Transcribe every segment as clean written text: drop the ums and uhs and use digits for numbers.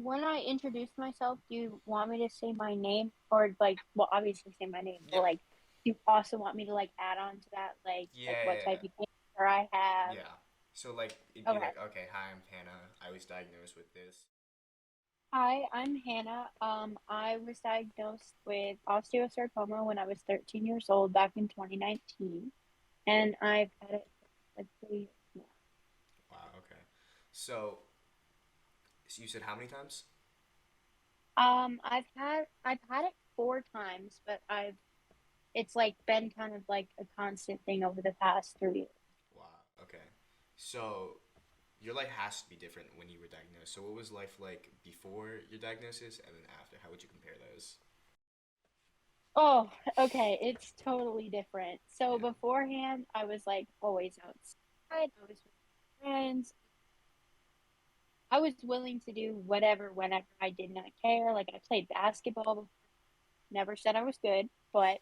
When I introduce myself, do you want me to say my name or like, well, obviously say my name, but Yeah. like, do you also want me to like add on to that, like Yeah, what yeah, type of cancer I yeah. have? Yeah. So like it'd be Okay. like, okay, hi, I'm Hannah. I was diagnosed with this. Hi, I'm Hannah. I was diagnosed with osteosarcoma when I was 13 years old back in 2019, and I've had it for like 3 years now. Wow, okay. So you said how many times? I've had it 4 times, but I've it's like been kind of like a constant thing over the past 3 years. Wow, okay. So your life has to be different when you were diagnosed. So what was life like before your diagnosis and then after? How would you compare those? Oh, okay. It's totally different. So Yeah. beforehand, I was like always outside. I was with friends. I was willing to do whatever, whenever. I did not care. Like I played basketball before. Never said I was good, but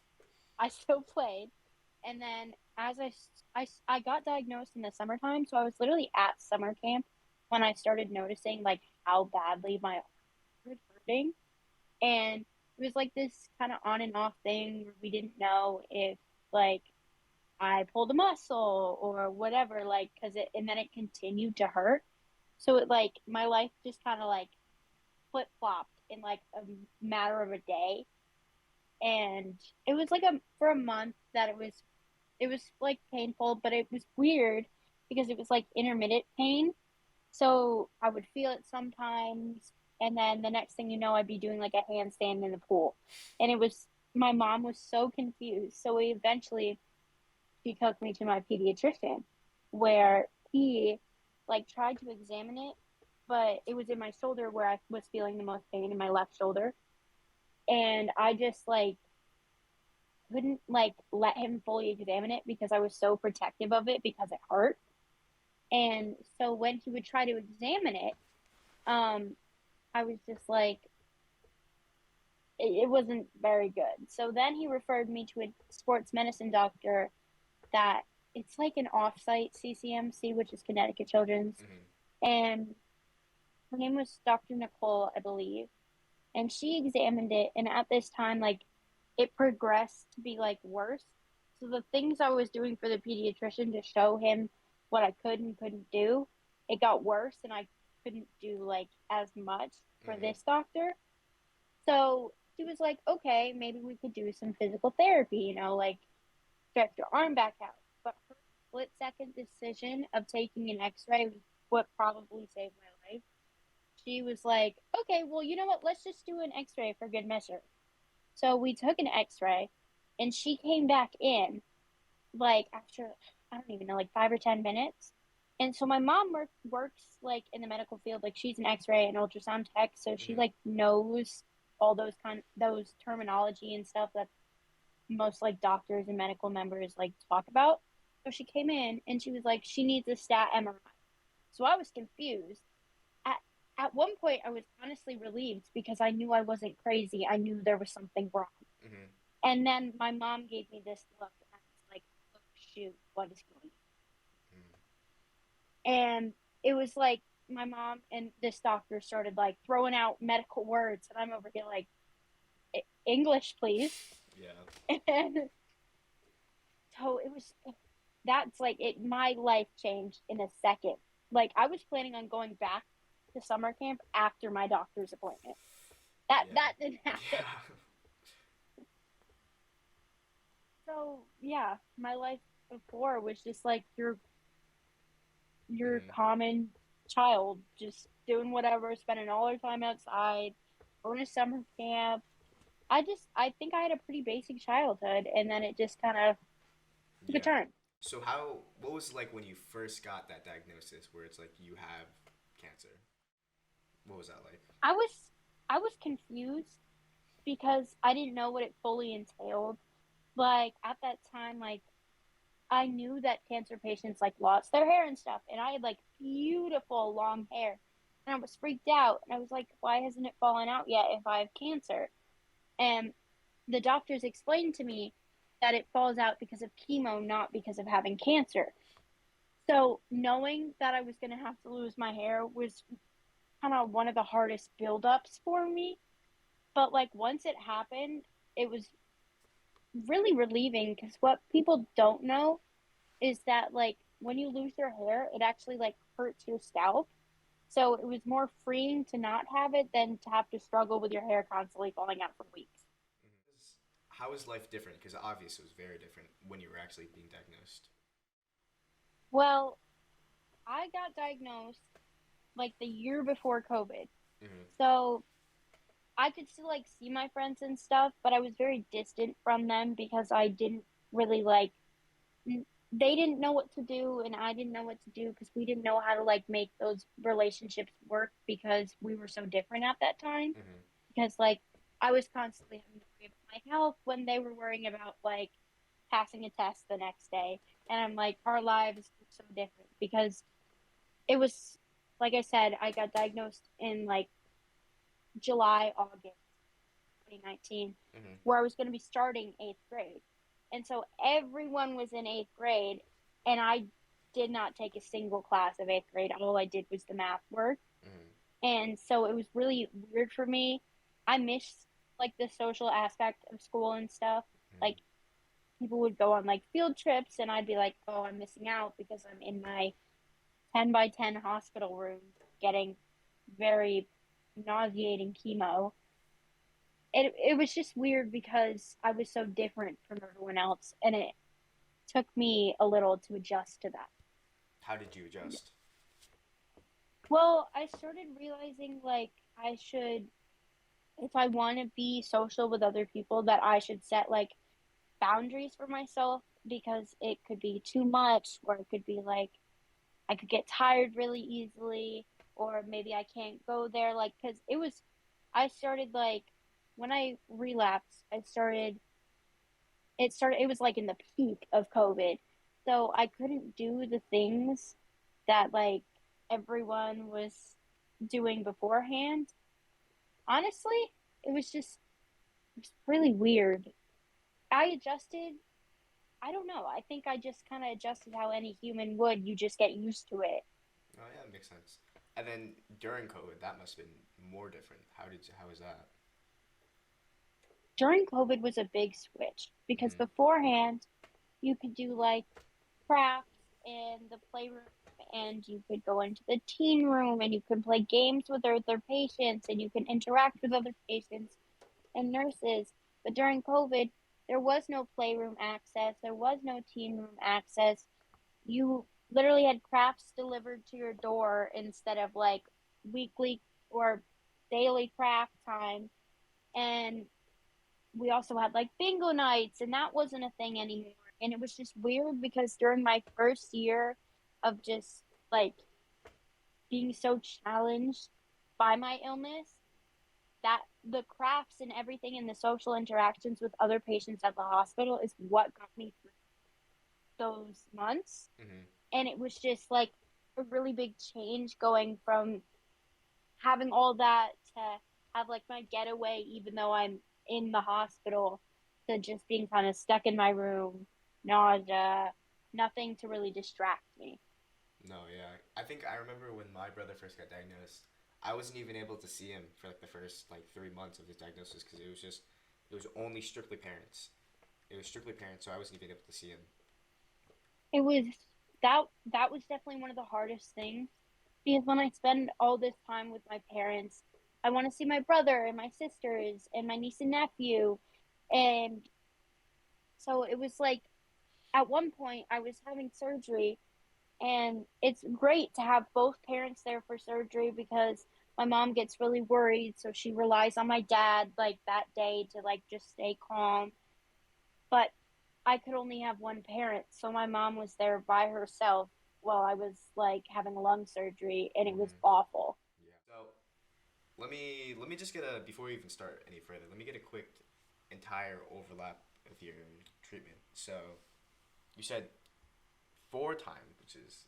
I still played. And then I got diagnosed in the summertime, so I was literally at summer camp when I started noticing like how badly my arm was hurting. And it was like this kind of on and off thing where we didn't know if like I pulled a muscle or whatever, like, and then it continued to hurt. So it like, my life just kind of like flip flopped in like a matter of a day. And it was like for a month that it was like painful, but it was weird because it was like intermittent pain. So I would feel it sometimes, and then the next thing you know, I'd be doing like a handstand in the pool. And my mom was so confused. So we eventually, she took me to my pediatrician, where he like tried to examine it, but it was in my shoulder where I was feeling the most pain in my left shoulder. And I just like couldn't like let him fully examine it because I was so protective of it because it hurt. And so when he would try to examine it, um, I was just like, it wasn't very good. So then he referred me to a sports medicine doctor that it's like an offsite CCMC, which is Connecticut Children's. Mm-hmm. And her name was Dr. Nicole, I believe. And she examined it. And at this time, like it progressed to be like worse. So the things I was doing for the pediatrician to show him what I could and couldn't do, it got worse and I couldn't do like as much for Mm-hmm. this doctor. So she was like, okay, maybe we could do some physical therapy, like stretch your arm back out. But her split second decision of taking an x-ray was what probably saved my life. She was like, okay, well, you know what? Let's just do an x-ray for good measure. So we took an x-ray and she came back in like after, I don't even know, like 5 or 10 minutes. And so my mom works like in the medical field, like she's an x-ray and ultrasound tech, so she Mm-hmm. like knows all those terminology and stuff that most like doctors and medical members like talk about. So she came in and she was like, she needs a stat MRI. So I was confused. At at one point I was honestly relieved because I knew I wasn't crazy. I knew there was something wrong. Mm-hmm. And then my mom gave me this look and I was like, oh shoot, what is going on? And it was like my mom and this doctor started like throwing out medical words and I'm over here like, English, please. Yeah. And so it was that's like it my life changed in a second. Like I was planning on going back to summer camp after my doctor's appointment. Yeah. That didn't happen. Yeah. So yeah, my life before was just like your Mm-hmm. common child, just doing whatever, spending all our time outside, going to summer camp. I think I had a pretty basic childhood and then it just kind of took a Yeah. turn. So what was it like when you first got that diagnosis where it's like you have cancer? What was that like? I was I was confused because I didn't know what it fully entailed. Like at that time, like I knew that cancer patients like lost their hair and stuff, and I had like beautiful long hair, and I was freaked out, and I was like, why hasn't it fallen out yet if I have cancer? And the doctors explained to me that it falls out because of chemo, not because of having cancer. So knowing that I was going to have to lose my hair was kind of one of the hardest buildups for me. But like once it happened, it was really relieving because what people don't know is that like when you lose your hair, it actually like hurts your scalp. So it was more freeing to not have it than to have to struggle with your hair constantly falling out for weeks. How is life different? Because obviously it was very different when you were actually being diagnosed. Well, I got diagnosed like the year before COVID. Mm-hmm. So I could still like see my friends and stuff, but I was very distant from them because I didn't really like they didn't know what to do and I didn't know what to do because we didn't know how to like make those relationships work because we were so different at that time. Mm-hmm. Because like I was constantly having to worry about my health when they were worrying about like passing a test the next day. And I'm like, our lives were so different because it was like I said, I got diagnosed in like July, August 2019, Mm-hmm. where I was going to be starting eighth grade. And so everyone was in eighth grade, and I did not take a single class of eighth grade. All I did was the math work. Mm-hmm. And so it was really weird for me. I missed like the social aspect of school and stuff. Mm-hmm. Like people would go on like field trips, and I'd be like, oh, I'm missing out because I'm in my 10 by 10 hospital room getting very nauseating chemo. It was just weird because I was so different from everyone else, and it took me a little to adjust to that. How did you adjust? Well, I started realizing like I should, if I want to be social with other people, that I should set like boundaries for myself because it could be too much, or it could be like I could get tired really easily, or maybe I can't go there. Like, because I started like, when I relapsed, it was like in the peak of COVID. So I couldn't do the things that like everyone was doing beforehand. Honestly, it was just it was really weird. I adjusted. I don't know. I think I just kind of adjusted how any human would. You just get used to it. Oh yeah, that makes sense. And then during COVID, that must have been more different. How was that? During COVID was a big switch because Mm-hmm. beforehand you could do like crafts in the playroom and you could go into the teen room and you could play games with other patients and you can interact with other patients and nurses. But during COVID, there was no playroom access, there was no teen room access. You literally had crafts delivered to your door instead of like weekly or daily craft time. And we also had like bingo nights, and that wasn't a thing anymore. And it was just weird because during my first year of just like being so challenged by my illness, that the crafts and everything and the social interactions with other patients at the hospital is what got me through those months. Mm-hmm. And it was just like a really big change going from having all that to have like my getaway, even though I'm in the hospital, to just being kind of stuck in my room, nausea, nothing to really distract me. No, yeah. I think I remember when my brother first got diagnosed, I wasn't even able to see him for like the first like 3 months of his diagnosis because it was only strictly parents. It was strictly parents, so I wasn't even able to see him. It was that was definitely one of the hardest things because when I spend all this time with my parents, I want to see my brother and my sisters and my niece and nephew. And so it was like at one point I was having surgery, and it's great to have both parents there for surgery because my mom gets really worried, so she relies on my dad like that day to like just stay calm. But I could only have one parent, so my mom was there by herself while I was like having lung surgery, and it was Mm-hmm. awful. Yeah. So let me just get a before we even start any further. Let me get a quick entire overlap of your treatment. So you said 4 times, which is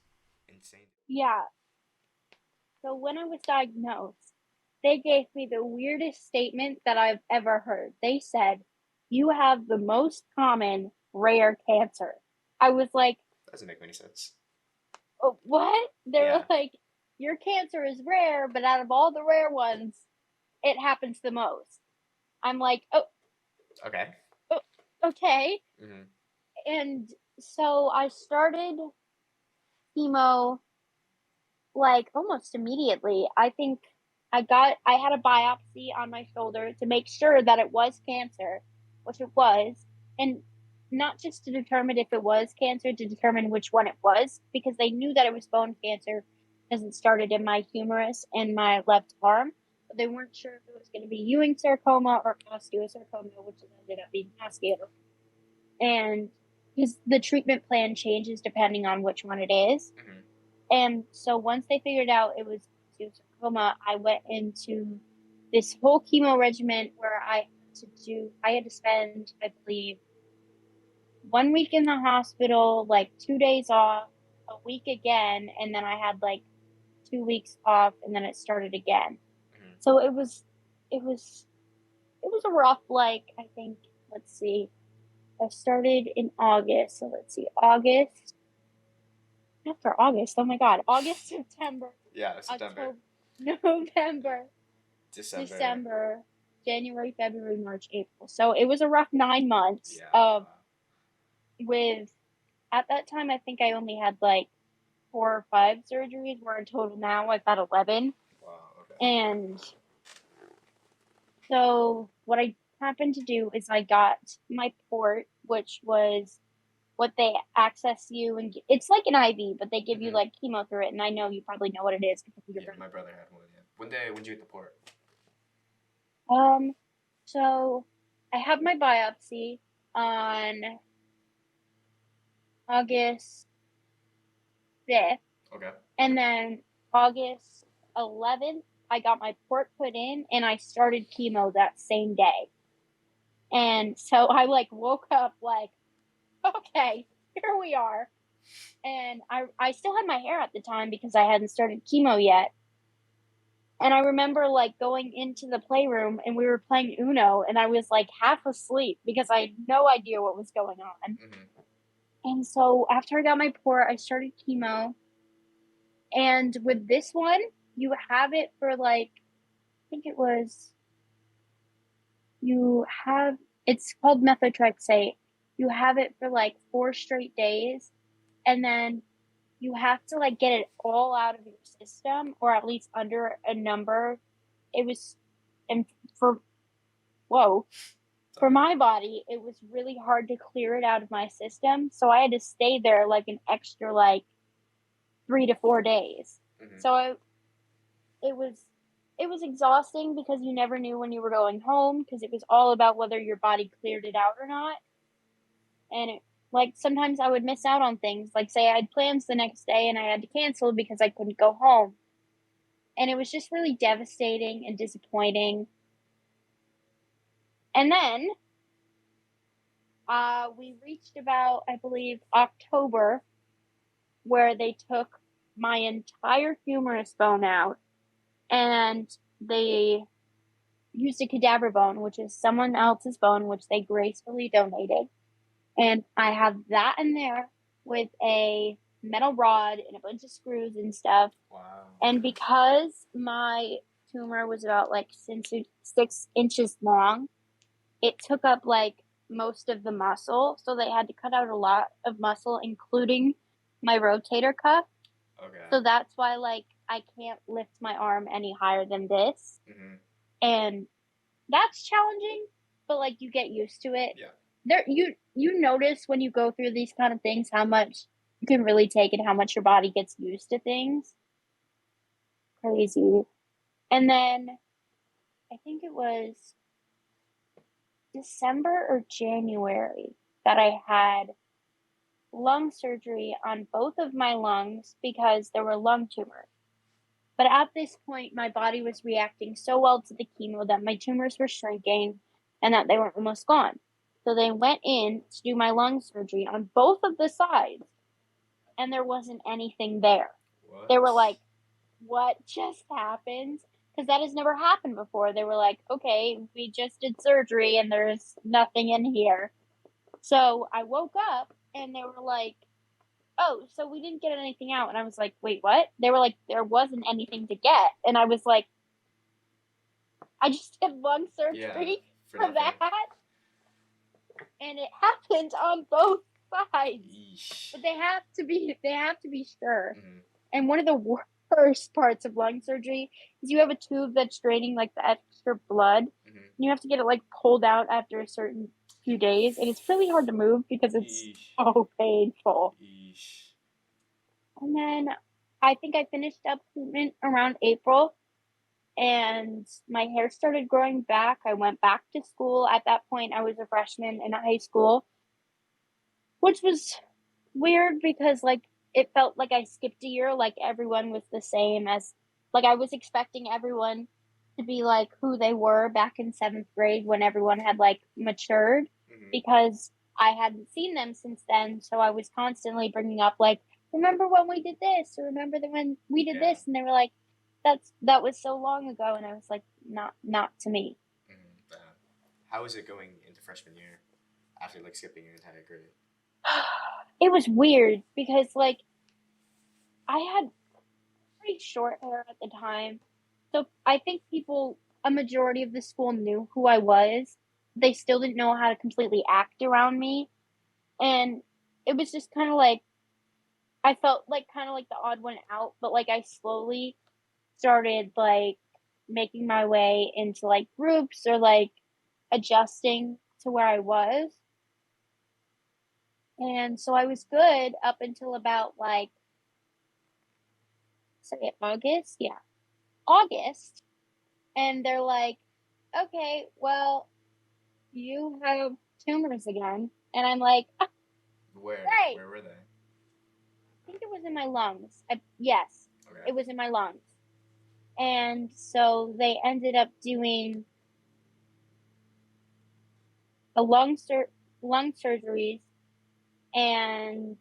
insane. Yeah, so when I was diagnosed, they gave me the weirdest statement that I've ever heard. They said, "You have the most common rare cancer." I was like, Doesn't make any sense. oh, what? They were Yeah. like, your cancer is rare, but out of all the rare ones, it happens the most. I'm like, oh, Okay. oh okay. Mm-hmm. And so I started chemo like almost immediately. I think I had a biopsy on my shoulder to make sure that it was cancer, which it was, and not just to determine if it was cancer, to determine which one it was, because they knew that it was bone cancer because it started in my humerus and my left arm, but they weren't sure if it was going to be Ewing sarcoma or osteosarcoma, which ended up being osteo. And because the treatment plan changes depending on which one it is. Mm-hmm. And so once they figured out it was osteosarcoma, I went into this whole chemo regimen where I had to spend, I believe, 1 week in the hospital, like 2 days off, a week again, and then I had like 2 weeks off, and then it started again. Mm-hmm. So it was a rough, like, I think, let's see, I started in August. So let's see, August, after August, oh my God, August, September, Yeah, September, October, November, December. December, January, February, March, April. So it was a rough 9 months Yeah. of Wow. with at that time I think I only had like 4 or 5 surgeries, where in total now I've had 11. Wow. Okay. And so what I happened to do is I got my port, which was what they access you, and it's like an IV, but they give you Mm-hmm. like chemo through it. And I know you probably know what it is because of your Yeah, brother. my brother had one. Yeah. When did you get the port? Um, so I have my biopsy on August 5th, Okay. and then August 11th, I got my port put in, and I started chemo that same day. And so I like woke up like, okay, here we are. And I still had my hair at the time because I hadn't started chemo yet. And I remember like going into the playroom and we were playing Uno, and I was like half asleep because I had no idea what was going on. Mm-hmm. And so after I got my port, I started chemo. And with this one, you have it for like, I think it was, you have, it's called methotrexate. You have it for like 4 straight days. And then you have to like get it all out of your system, or at least under a number. It was, and for, whoa, for Sorry. my body, it was really hard to clear it out of my system. So I had to stay there like an extra like 3 to 4 days. Mm-hmm. So it was it was exhausting because you never knew when you were going home, because it was all about whether your body cleared it out or not. And like sometimes I would miss out on things. Like say I had plans the next day and I had to cancel because I couldn't go home. And it was just really devastating and disappointing. And then we reached about, I believe, October, where they took my entire humerus bone out, and they used a cadaver bone, which is someone else's bone, which they gracefully donated. And I have that in there with a metal rod and a bunch of screws and stuff. Wow. And Okay. because my tumor was about like 6 inches long, it took up like most of the muscle. So they had to cut out a lot of muscle, including my rotator cuff. Okay. So that's why like I can't lift my arm any higher than this. Mm-hmm. And that's challenging, but like you get used to it. Yeah. There you notice when you go through these kind of things how much you can really take it, how much your body gets used to things. Crazy. And then I think it was December or January that I had lung surgery on both of my lungs because there were lung tumors. But at this point, my body was reacting so well to the chemo that my tumors were shrinking and that they were almost gone. So they went in to do my lung surgery on both of the sides, and there wasn't anything there. What? They were like, what just happened? Because that has never happened before. They were like, okay, we just did surgery and there's nothing in here. So I woke up and they were like, oh, so we didn't get anything out. And I was like, wait, what? They were like, there wasn't anything to get. And I was like, I just did lung Yeah, surgery for for nothing. that. And it happened on both sides. Yeesh. But they have to be sure. Mm-hmm. And one of the worst parts of lung surgery is you have a tube that's draining like the extra blood. And Mm-hmm. you have to get it like pulled out after a certain few days. And it's really hard to move because it's Yeesh. so painful. Yeesh. And then I think I finished up treatment around April and my hair started growing back. I went back to school. At that point, I was a freshman in high school, which was weird because like it felt like I skipped a year, like everyone was the same as like I was expecting everyone to be like who they were back in seventh grade when everyone had like matured Mm-hmm. because I hadn't seen them since then. So I was constantly bringing up like, remember when we did this or remember when we did Yeah. this, and they were like, that was so long ago, and I was like, not to me. Mm-hmm. How is it going into freshman year after like skipping an entire grade? It was weird because like I had pretty short hair at the time. So I think a majority of the school knew who I was. They still didn't know how to completely act around me. And it was just kind of like, I felt like kind of like the odd one out, but like I slowly started like making my way into like groups or like adjusting to where I was. And so I was good up until about like, say August. Yeah, August. And they're like, okay, well, you have tumors again. And I'm like, oh, Where? great. Where were they? I think it was in my lungs. Yes, Okay. it was in my lungs. And so they ended up doing a lung surgeries, and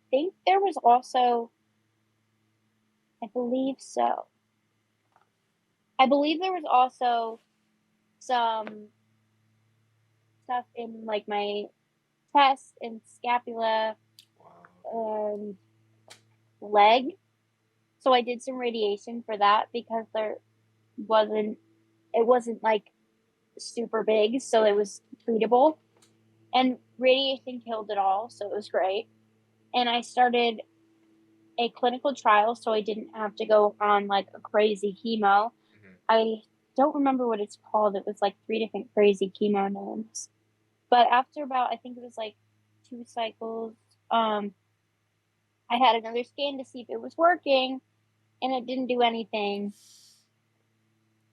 I think there was also, I believe so. I believe there was also some stuff in like my chest and scapula Wow. and leg. So I did some radiation for that because wasn't it wasn't like super big, so it was treatable. And radiation killed it all, so it was great. And I started a clinical trial, so I didn't have to go on like a crazy chemo. Mm-hmm. I don't remember what it's called. It was like three different crazy chemo names. But after about, I think it was like 2 cycles, um, I had another scan to see if it was working, and it didn't do anything.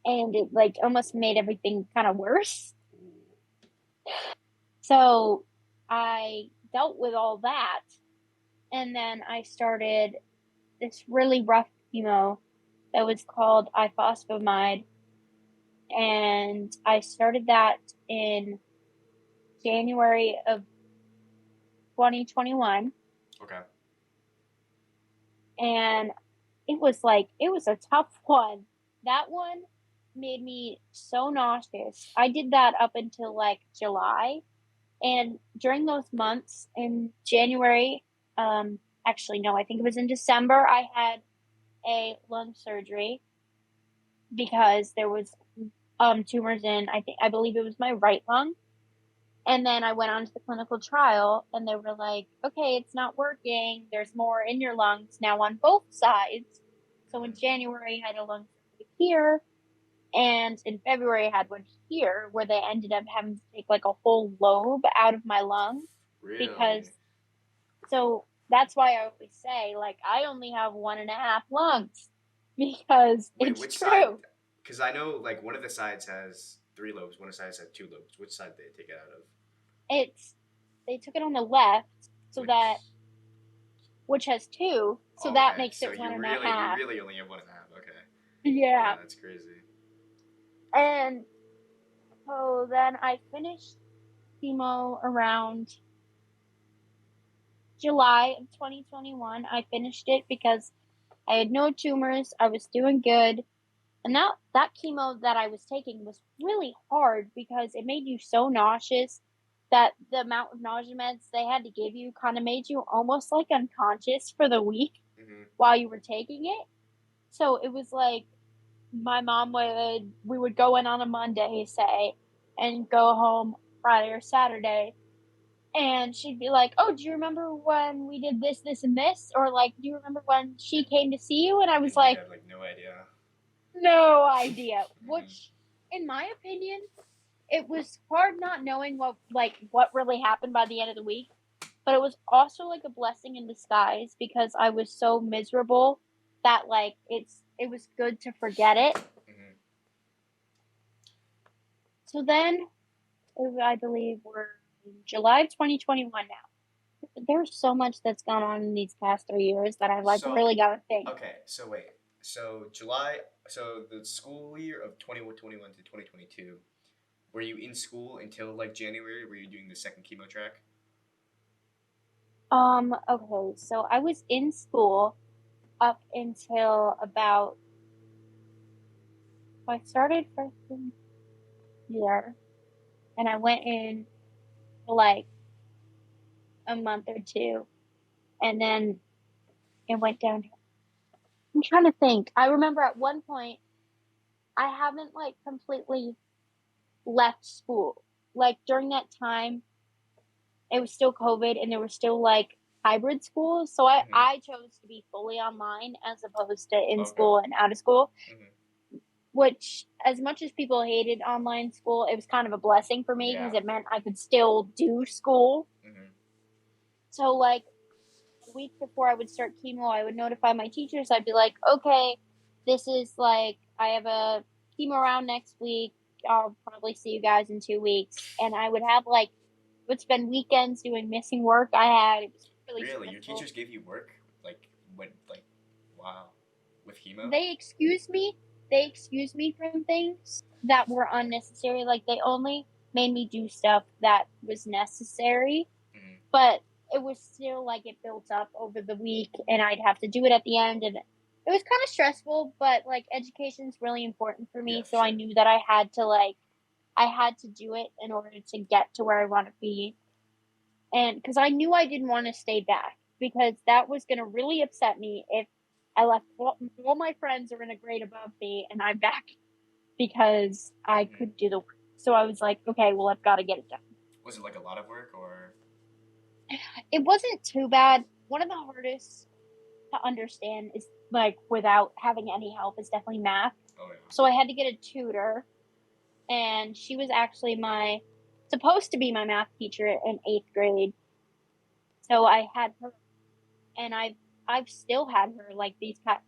And it like almost made everything kind of worse. So I dealt with all that. And then I started this really rough chemo that was called ifosfamide. And I started that in January of 2021. Okay. And it was a tough one. That one made me so nauseous. I did that up until like July. And during those months in January, actually, no, I think it was in December, I had a lung surgery because there was tumors in, I believe it was my right lung. And then I went on to the clinical trial and they were like, okay, it's not working. There's more in your lungs now on both sides. So in Mm-hmm. January, I had a lung surgery here. And in February, I had one here where they ended up having to take like a whole lobe out of my lung because, Really? so that's why I always say, like, I only have 1.5 lungs because Wait, it's which side? true. Because I know like one of the sides has three lobes, one of the sides has two lobes. Which side did they take it out of? It's, they took it on the left so that, Which? which has two, so Oh, that okay. makes So it one and a you half. really only have one and a half. Okay. Yeah, Yeah. that's crazy. And so then I finished chemo around July of 2021. I finished it because I had no tumors. I was doing good. And that chemo that I was taking was really hard because it made you so nauseous that the amount of nausea meds they had to give you kind of made you almost like unconscious for the week Mhm. while you were taking it. So it was like we would go in on a Monday, say, and go home Friday or Saturday. And she'd be like, "Oh, do you remember when we did this, this, and this?" Or like, "Do you remember when she came to see you?" And I was And you like, had like no idea. "No idea." Mhm. Which, in my opinion, it was hard not knowing what really happened by the end of the week. But it was also like a blessing in disguise because I was so miserable that like it was good to forget it. Mhm. So then I believe we're in July of 2021 now. There's so much that's gone on in these past 3 years that I like So really gotta think. okay, so wait. So July, so the school year of 2021 to 2022, were you in school until like January? Were you doing the second chemo track? Okay, so I was in school up until about I started freshman year and I went in for like a month or two and then it went down. I'm trying to think. I remember at one point I haven't like completely left school. Like during that time, it was still COVID and there were still like hybrid schools. So Mhm. I chose to be fully online as opposed to in Okay. school and out of school, Mhm. which as much as people hated online school, it was kind of a blessing for me Yeah. because it meant I could still do school. Mhm. So like a week before I would start chemo, I would notify my teachers. I'd be like, okay, this is like, I have a chemo round next week. I'll probably see you guys in 2 weeks. And I would have like, would spend weekends doing missing work I had. It was really Really, your stressful. teachers gave you work? Like what? Like wow, with chemo? They excused me. They excused me from things that were unnecessary. Like they only made me do stuff that was necessary, Mhm. but it was still like it built up over the week and I'd have to do it at the end and it was kind of stressful, but like education's really important for Yeah, me, for so I sure. knew that I had to do it in order to get to where I want to be. And cuz I knew I didn't want to stay back because that was going to really upset me if I left all my friends are in a grade above me and I'm back because I Mhm. could do the work. So I was like, okay, well I've got to get it done. Was it like a lot of work or? It wasn't too bad. One of the hardest to understand is like without having any help is definitely math. Oh yeah. So I had to get a tutor and she was actually my supposed to be my math teacher in 8th grade. So I had her and I've still had her like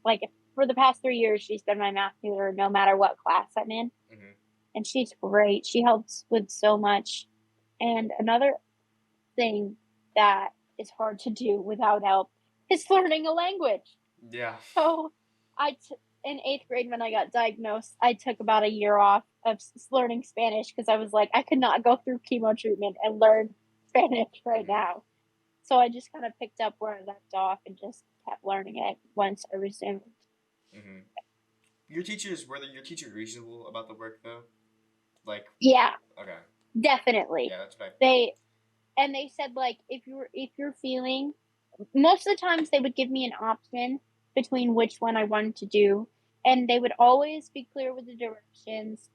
like for the past 3 years she's been my math tutor no matter what class I'm in, Mhm. and she's great. She helps with so much. And another thing that is hard to do without help is learning a language. Yeah. So in 8th grade when I got diagnosed, I took about a year off of learning Spanish because I was like, I could not go through chemo treatment and learn Spanish right Mhm. now. So I just kind of picked up where I left off and just kept learning it once I resumed. Mhm. Your teachers reasonable about the work though? Like, Yeah, okay. definitely. Yeah, that's right. They they said like if you're feeling most of the times they would give me an option between which one I wanted to do, and they would always be clear with the directions.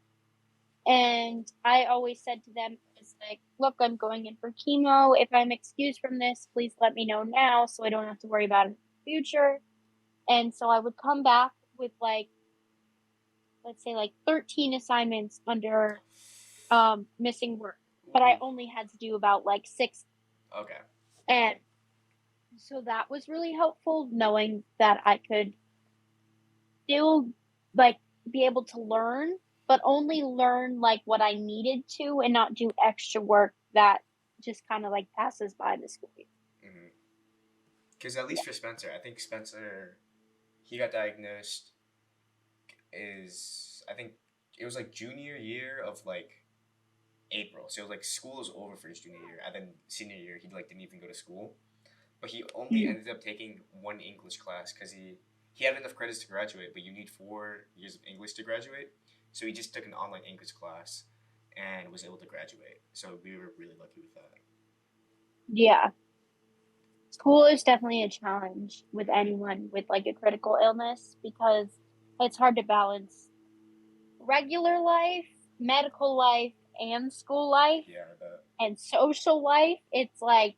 And I always said to them, it's like, look, I'm going in for chemo. If I'm excused from this, please let me know now so I don't have to worry about it in the future. And so I would come back with like, let's say like 13 assignments under missing work. But I Ooh. only had to do about like six. Okay. And so that was really helpful knowing that I could still like be able to learn, but only learn like what I needed to and not do extra work that just kind of like passes by the school year. Mhm. Because at Yeah. least for Spencer, I think Spencer, he got diagnosed is I think it was like junior year of like April. So it was like school was over for his junior year, and then senior year he like didn't even go to school. But he only Mm. ended up taking one English class because he had enough credits to graduate, but you need 4 years of English to graduate. So he just took an online English class, and was able to graduate. So we were really lucky with that. Yeah. School is definitely a challenge with anyone with like a critical illness because it's hard to balance regular life, medical life, and school life Yeah, I bet. and social life. It's like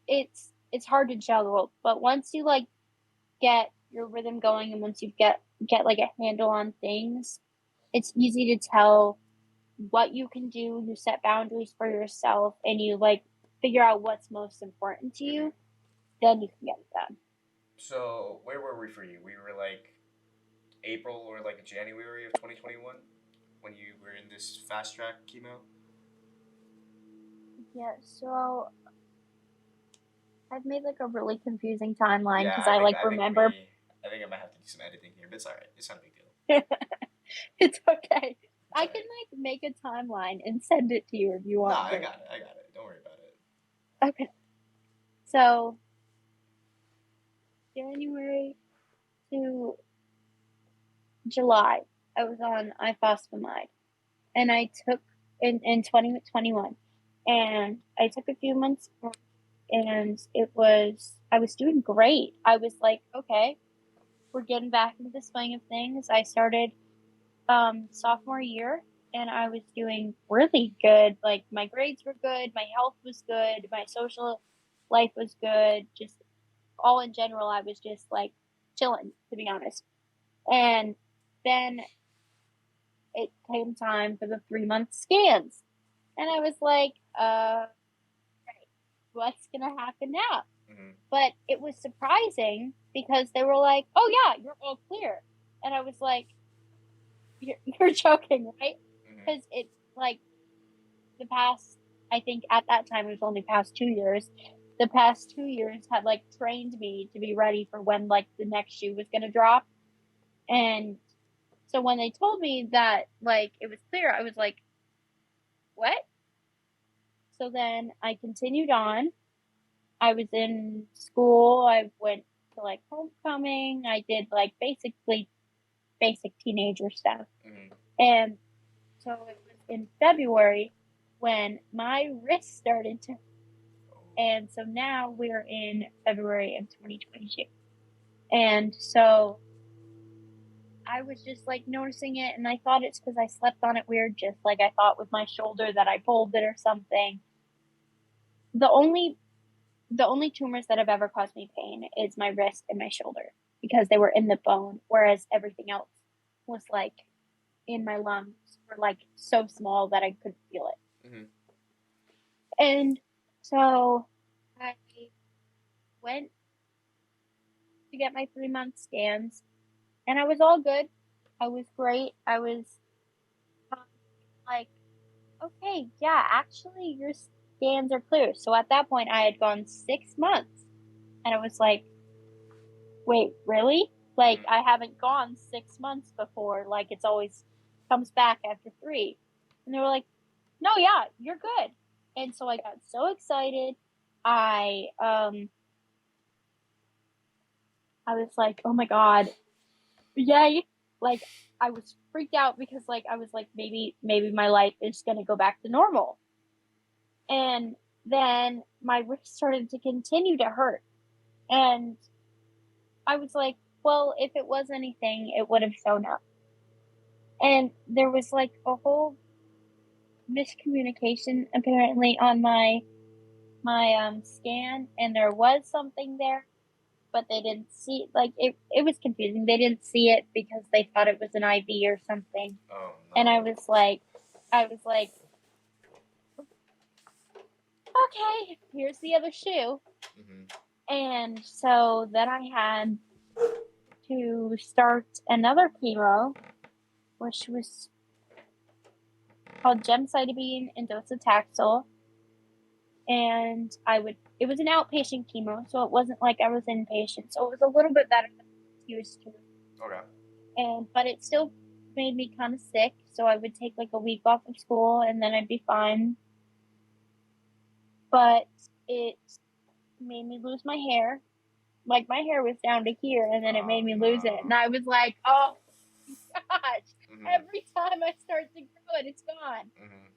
it's hard to juggle, but once you like get your rhythm going and once you get like a handle on things, it's easy to tell what you can do. You set boundaries for yourself and you like figure out what's most important to Mm-hmm. you, then you can get it done. So where were we for you? We were like April or like January of 2021 when you were in this fast track chemo. Yeah, so I've made like a really confusing timeline Yeah, because I like I think remember. we I think I might have to do some editing here, but it's all right. It's not a big deal. It's okay. It's I all can right. like make a timeline and send it to you if you No, want I to. got it. I got it. Don't worry about it. Okay. So January to July, I was on ifosfamide, and I took in 2021, and I took a few months break, and I was doing great. I was like, okay, we're getting back into the swing of things. I started sophomore year, and I was doing really good. Like my grades were good, my health was good, my social life was good. Just all in general, I was just like chilling, to be honest. And then it came time for the 3 month scans. And I was like, what's going to happen now? Mm-hmm. But it was surprising because they were like, oh, yeah, you're all clear. And I was like, you're joking, right? Mm-hmm. Because it, like, the past, I think at that time, it was only past 2 years. The past 2 years had, like, trained me to be ready for when, like, the next shoe was going to drop. And so when they told me that, like, it was clear, I was like, what? So then I continued on. I was in school. I went to like homecoming. I did like basically basic teenager stuff. Mm-hmm. And so it was in February when my wrist started to, Oh. and so now we're in February of 2022. And so I was just like noticing it, and I thought it's because I slept on it weird, just like I thought with my shoulder that I pulled it or something. The only the only tumors that have ever caused me pain is my wrist and my shoulder because they were in the bone, whereas everything else was like in my lungs were like so small that I couldn't feel it. Mm-hmm. And so I went to get my 3 month scans, and I was all good. I was great. I was um, like, okay, yeah, actually, your scans are clear. So at that point, I had gone 6 months, and I was like, wait, really? Like, Mm-hmm. I haven't gone 6 months before. Like, it's always comes back after three. And they were like, no, yeah, you're good. And so I got so excited. I, um, I was like, oh my God, yay. Like, I was freaked out because, like, I was like, maybe my life is going to go back to normal. And then my wrist started to continue to hurt. And I was like, well, if it was anything, it would have shown up. And there was like a whole miscommunication apparently on my scan, and there was something there, but they didn't see like it was confusing. They didn't see it because they thought it was an IV or something. Oh And no. I was like, okay, here's the other shoe. Mm-hmm. And so then I had to start another chemo, which was called gemcitabine and docetaxel. And it was an outpatient chemo, so it wasn't like I was inpatient. So it was a little bit better than I was used to. Okay. But it still made me kind of sick. So I would take like a week off of school and then I'd be fine. But it made me lose my hair. Like my hair was down to here and then it Oh made me lose it. no. And I was like, oh gosh, Mm-hmm. every time I start to grow good. It's gone. Mhm.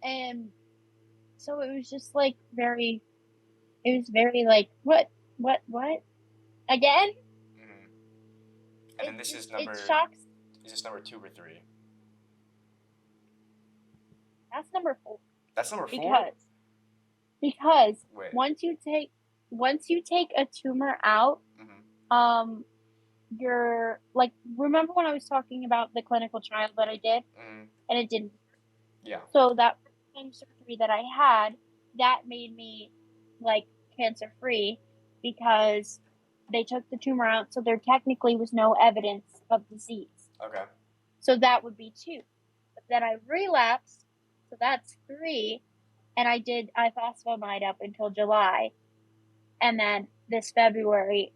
And so it was just like very, it was very like, what? Again? Mhm. And then It this just, is it number. shocks. Is this number 2 or 3? That's number four. That's number 4. Because, because Wait. once you take, once you take a tumor out, Mhm. um, you're like, remember when I was talking about the clinical trial that I did Mhm. and it didn't. Yeah. So that first surgery that I had, that made me like cancer free because they took the tumor out, so there technically was no evidence of disease. Okay. So that would be two. But then I relapsed, so that's three. And I phosphomide up until July. And then this February,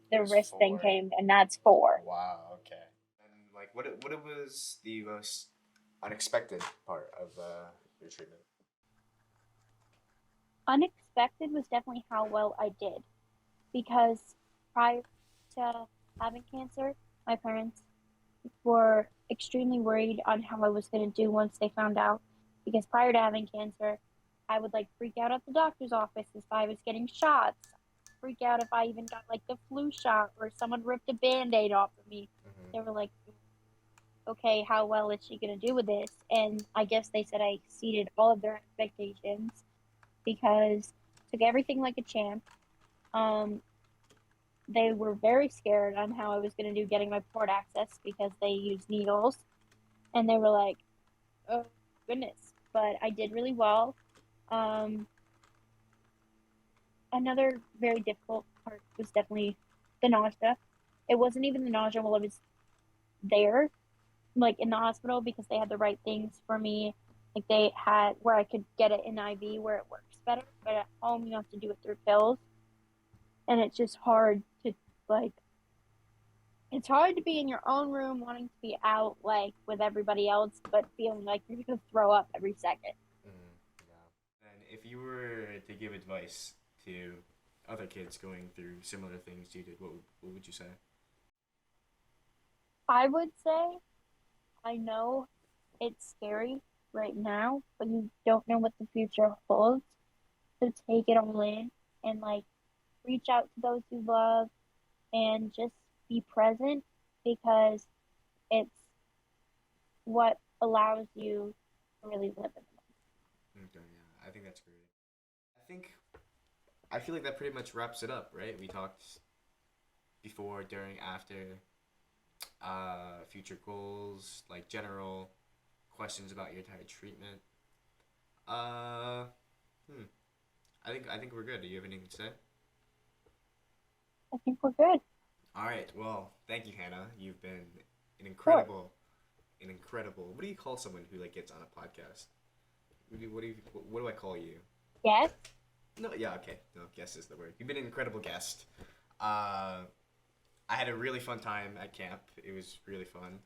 It the was wrist thing 4. came, and that's four. Wow. Okay. And like, what was the most unexpected part of your treatment? Unexpected was definitely how well I did because prior to having cancer, my parents were extremely worried on how I was going to do once they found out. Because prior to having cancer, I would like freak out at the doctor's office if I was getting shots, freak out if I even got like the flu shot or someone ripped a band aid off of me. Mhm. They were like, okay, how well is she going to do with this? And I guess they said I exceeded all of their expectations because I took everything like a champ. Um, they were very scared on how I was going to do getting my port access because they use needles. And they were like, oh, goodness. But I did really well. Um, Another very difficult part was definitely the nausea. It wasn't even the nausea while I was there, like in the hospital, because they had the right things for me. Like they had where I could get it in IV where it works better. But at home, you have to do it through pills. And it's just hard to, like, it's hard to be in your own room wanting to be out like with everybody else, but feeling like you're gonna throw up every second. Mhm. Yeah. And if you were to give advice to other kids going through similar things you did, what would you say? I would say I know it's scary right now, but you don't know what the future holds. So take it all in and like reach out to those you love and just be present because it's what allows you to really live in Okay, yeah, I think that's great. I think I feel like that pretty much wraps it up, right? We talked before, during, after, future goals, like general questions about your entire treatment. Uh, hmm. I think we're good. Do you have anything to say? I think we're good. Of All right. Well, thank you, Hannah. You've been an course. incredible. What do you call someone who like gets on a podcast? What do I call you? Yes. No, yeah, okay. No, guest is the word. You've been an incredible guest. Uh, I had a really fun time at camp. It was really fun.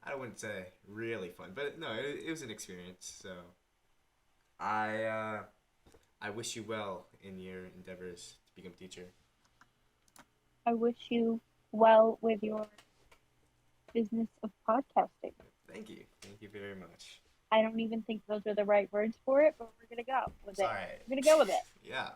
I wouldn't say really fun, but no, it was an experience. So I uh, I wish you well in your endeavors to become a teacher. I wish you well with your business of podcasting. Thank you. Thank you very much. I don't even think those are the right words for it, but we're gonna go with It's all it. right. We're gonna go with it. Yeah.